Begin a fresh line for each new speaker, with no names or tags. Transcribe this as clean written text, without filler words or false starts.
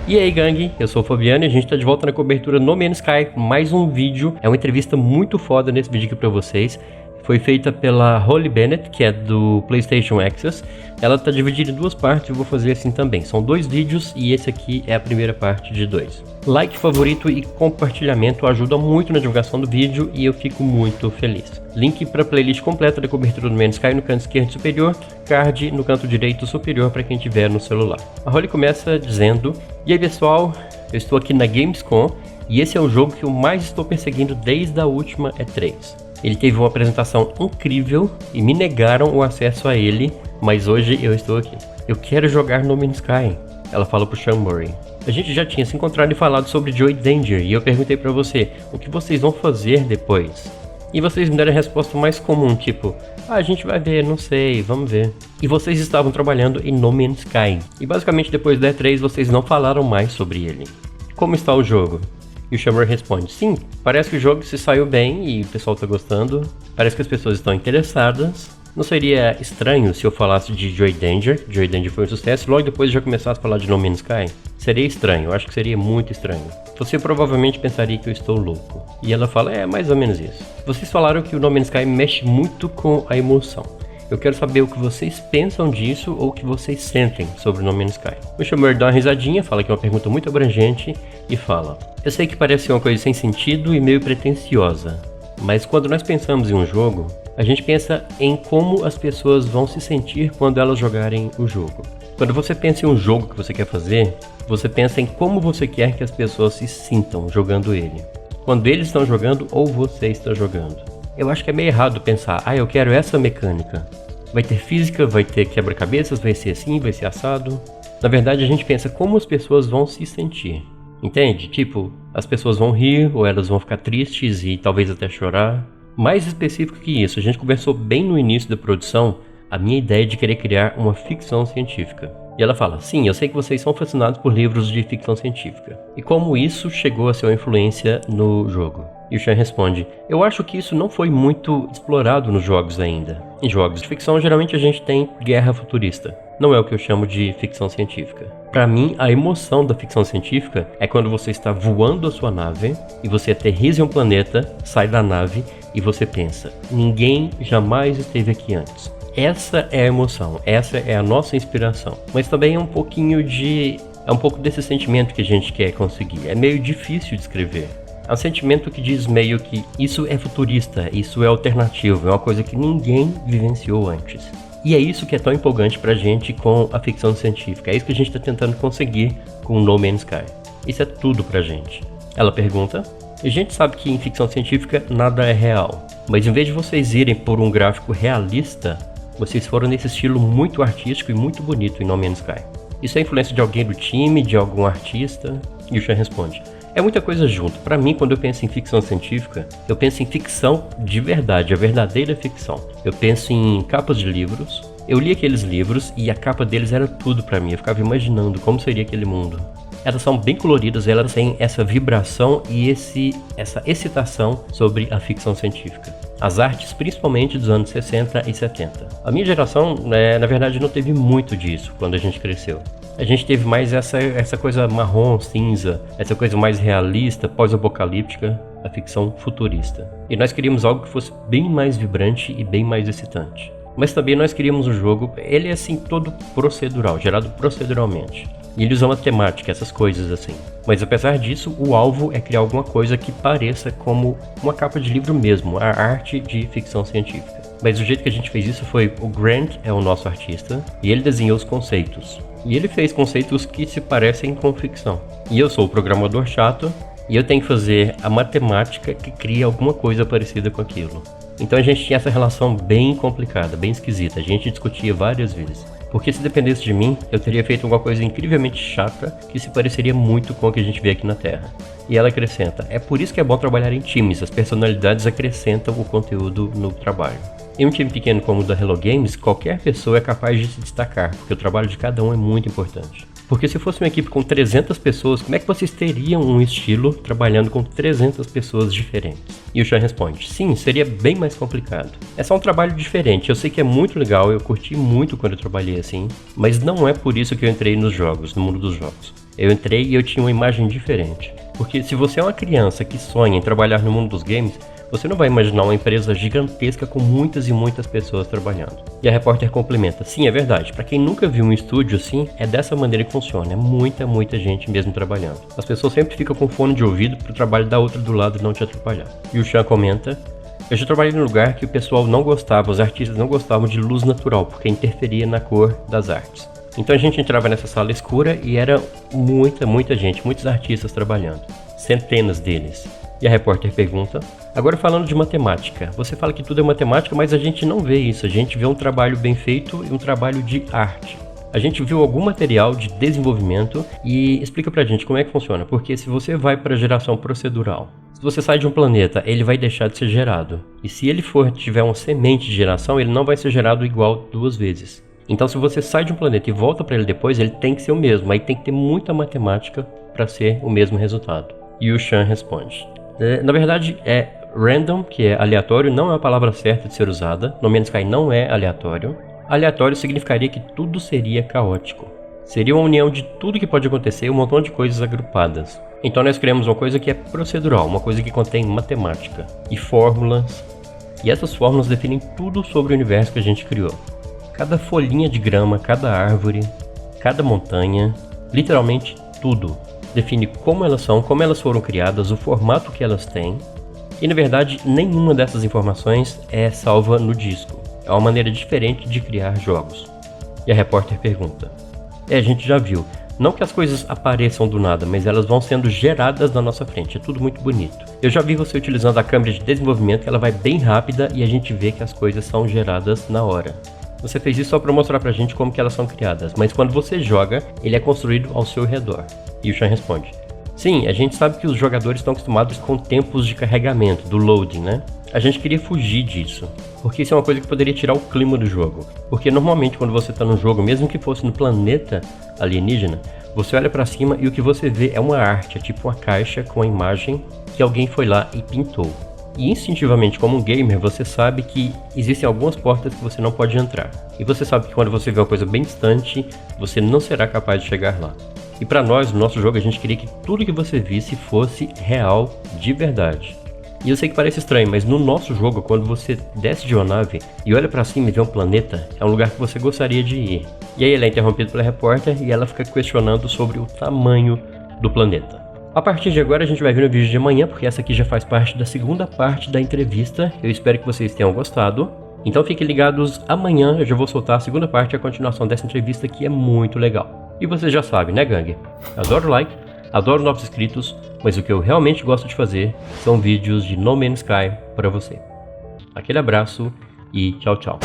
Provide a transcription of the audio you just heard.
E aí, gangue, eu sou o Fabiano e a gente tá de volta na cobertura No Man's Sky com mais um vídeo. É uma entrevista muito foda nesse vídeo aqui pra vocês. Foi feita pela Holly Bennett, que é do PlayStation Access. Ela tá dividida em duas partes e eu vou fazer assim também. São dois vídeos e esse aqui é a primeira parte de dois. Like, favorito e compartilhamento ajudam muito na divulgação do vídeo e eu fico muito feliz. Link para a playlist completa da cobertura do No Man's Sky no canto esquerdo superior, card no canto direito superior para quem tiver no celular. A Holly começa dizendo: "E aí pessoal, eu estou aqui na Gamescom e esse é o jogo que eu mais estou perseguindo desde a última E3. Ele teve uma apresentação incrível e me negaram o acesso a ele, mas hoje eu estou aqui. Eu quero jogar No Man's Sky", ela fala pro Sean Murray. A gente já tinha se encontrado e falado sobre Joy Danger e eu perguntei pra você, o que vocês vão fazer depois? E vocês me deram a resposta mais comum, tipo, a gente vai ver, não sei, vamos ver. E vocês estavam trabalhando em No Man's Sky. E basicamente depois da E3 vocês não falaram mais sobre ele. Como está o jogo? E o Shammer responde: "Sim, parece que o jogo se saiu bem e o pessoal tá gostando. Parece que as pessoas estão interessadas. Não seria estranho se eu falasse de Joy Danger? Joy Danger foi um sucesso e logo depois já começasse a falar de No Man's Sky? Seria estranho, eu acho que seria muito estranho. Você provavelmente pensaria que eu estou louco." E ela fala: "É, mais ou menos isso. Vocês falaram que o No Man's Sky mexe muito com a emoção. Eu quero saber o que vocês pensam disso ou o que vocês sentem sobre No Man's Sky." O Shammer dá uma risadinha, fala que é uma pergunta muito abrangente e fala: "Eu sei que parece uma coisa sem sentido e meio pretensiosa, mas quando nós pensamos em um jogo, a gente pensa em como as pessoas vão se sentir quando elas jogarem o jogo. Quando você pensa em um jogo que você quer fazer, você pensa em como você quer que as pessoas se sintam jogando ele. Quando eles estão jogando ou você está jogando. Eu acho que é meio errado pensar, eu quero essa mecânica. Vai ter física, vai ter quebra-cabeças, vai ser assim, vai ser assado." Na verdade, a gente pensa como as pessoas vão se sentir. Entende? Tipo, as pessoas vão rir ou elas vão ficar tristes e talvez até chorar. Mais específico que isso, a gente conversou bem no início da produção a minha ideia de querer criar uma ficção científica. E ela fala: "Sim, eu sei que vocês são fascinados por livros de ficção científica. E como isso chegou a ser uma influência no jogo?" E o Sean responde: "Eu acho que isso não foi muito explorado nos jogos ainda. Em jogos de ficção, geralmente a gente tem guerra futurista. Não é o que eu chamo de ficção científica. Para mim, a emoção da ficção científica é quando você está voando a sua nave e você aterriza em um planeta, sai da nave e você pensa: ninguém jamais esteve aqui antes. Essa é a emoção, essa é a nossa inspiração. Mas também é um pouco desse sentimento que a gente quer conseguir. É meio difícil de escrever. É um sentimento que diz meio que isso é futurista, isso é alternativo, é uma coisa que ninguém vivenciou antes. E é isso que é tão empolgante pra gente com a ficção científica. É isso que a gente tá tentando conseguir com No Man's Sky. Isso é tudo pra gente." Ela pergunta: "A gente sabe que em ficção científica nada é real, mas em vez de vocês irem por um gráfico realista, vocês foram nesse estilo muito artístico e muito bonito em No Man's Sky. Isso é influência de alguém do time, de algum artista?" E o Sean responde: "É muita coisa junto. Pra mim, quando eu penso em ficção científica, eu penso em ficção de verdade, a verdadeira ficção. Eu penso em capas de livros. Eu li aqueles livros e a capa deles era tudo pra mim. Eu ficava imaginando como seria aquele mundo. Elas são bem coloridas, elas têm essa vibração e essa excitação sobre a ficção científica. As artes, principalmente dos anos 60 e 70. A minha geração, na verdade, não teve muito disso quando a gente cresceu. A gente teve mais essa coisa marrom, cinza, essa coisa mais realista, pós-apocalíptica, a ficção futurista. E nós queríamos algo que fosse bem mais vibrante e bem mais excitante. Mas também nós queríamos um jogo, ele é assim todo procedural, gerado proceduralmente. E ele usa uma temática, essas coisas assim. Mas apesar disso, o alvo é criar alguma coisa que pareça como uma capa de livro mesmo, a arte de ficção científica. Mas o jeito que a gente fez isso foi, o Grant é o nosso artista, e ele desenhou os conceitos. E ele fez conceitos que se parecem com ficção. E eu sou o programador chato, e eu tenho que fazer a matemática que cria alguma coisa parecida com aquilo. Então a gente tinha essa relação bem complicada, bem esquisita, a gente discutia várias vezes. Porque se dependesse de mim, eu teria feito alguma coisa incrivelmente chata que se pareceria muito com o que a gente vê aqui na Terra. E ela acrescenta: "É por isso que é bom trabalhar em times, as personalidades acrescentam o conteúdo no trabalho." Em um time pequeno como o da Hello Games, qualquer pessoa é capaz de se destacar, porque o trabalho de cada um é muito importante. Porque se fosse uma equipe com 300 pessoas, como é que vocês teriam um estilo trabalhando com 300 pessoas diferentes? E o Sean responde: sim, seria bem mais complicado. É só um trabalho diferente, eu sei que é muito legal, eu curti muito quando eu trabalhei assim, mas não é por isso que eu entrei nos jogos, no mundo dos jogos. Eu entrei e eu tinha uma imagem diferente. Porque se você é uma criança que sonha em trabalhar no mundo dos games, você não vai imaginar uma empresa gigantesca com muitas e muitas pessoas trabalhando. E a repórter complementa: sim, é verdade, para quem nunca viu um estúdio assim, é dessa maneira que funciona, é muita gente mesmo trabalhando. As pessoas sempre ficam com fone de ouvido para o trabalho da outra do lado não te atrapalhar. E o Sean comenta: eu já trabalhei num lugar que o pessoal não gostava, os artistas não gostavam de luz natural, porque interferia na cor das artes. Então a gente entrava nessa sala escura e era muita gente, muitos artistas trabalhando, centenas deles. E a repórter pergunta: agora falando de matemática, você fala que tudo é matemática, mas a gente não vê isso, a gente vê um trabalho bem feito e um trabalho de arte. A gente viu algum material de desenvolvimento e explica pra gente como é que funciona, porque se você vai para geração procedural, se você sai de um planeta, ele vai deixar de ser gerado. E se ele tiver uma semente de geração, ele não vai ser gerado igual 2 vezes. Então se você sai de um planeta e volta para ele depois, ele tem que ser o mesmo, aí tem que ter muita matemática para ser o mesmo resultado. E o Sean responde: na verdade é random, que é aleatório, não é a palavra certa de ser usada. No Man's Sky não é aleatório. Aleatório significaria que tudo seria caótico. Seria uma união de tudo que pode acontecer, um montão de coisas agrupadas. Então nós criamos uma coisa que é procedural, uma coisa que contém matemática e fórmulas. E essas fórmulas definem tudo sobre o universo que a gente criou. Cada folhinha de grama, cada árvore, cada montanha, literalmente tudo. Define como elas são, como elas foram criadas, o formato que elas têm. E na verdade, nenhuma dessas informações é salva no disco. É uma maneira diferente de criar jogos. E a repórter pergunta: a gente já viu. Não que as coisas apareçam do nada, mas elas vão sendo geradas na nossa frente. É tudo muito bonito. Eu já vi você utilizando a câmera de desenvolvimento, que ela vai bem rápida e a gente vê que as coisas são geradas na hora. Você fez isso só para mostrar pra gente como que elas são criadas, mas quando você joga, ele é construído ao seu redor. E o Sean responde: sim, a gente sabe que os jogadores estão acostumados com tempos de carregamento, do loading, né? A gente queria fugir disso, porque isso é uma coisa que poderia tirar o clima do jogo. Porque normalmente quando você está no jogo, mesmo que fosse no planeta alienígena, você olha pra cima e o que você vê é uma arte, é tipo uma caixa com a imagem que alguém foi lá e pintou. E instintivamente, como um gamer, você sabe que existem algumas portas que você não pode entrar. E você sabe que quando você vê uma coisa bem distante, você não será capaz de chegar lá. E para nós, no nosso jogo, a gente queria que tudo que você visse fosse real, de verdade. E eu sei que parece estranho, mas no nosso jogo, quando você desce de uma nave e olha pra cima e vê um planeta, é um lugar que você gostaria de ir. E aí ele é interrompido pela repórter e ela fica questionando sobre o tamanho do planeta. A partir de agora a gente vai ver no vídeo de amanhã, porque essa aqui já faz parte da segunda parte da entrevista. Eu espero que vocês tenham gostado. Então fiquem ligados, amanhã eu já vou soltar a segunda parte e a continuação dessa entrevista que é muito legal. E vocês já sabem, né, gangue? Adoro like, adoro novos inscritos, mas o que eu realmente gosto de fazer são vídeos de No Man's Sky para você. Aquele abraço e tchau, tchau.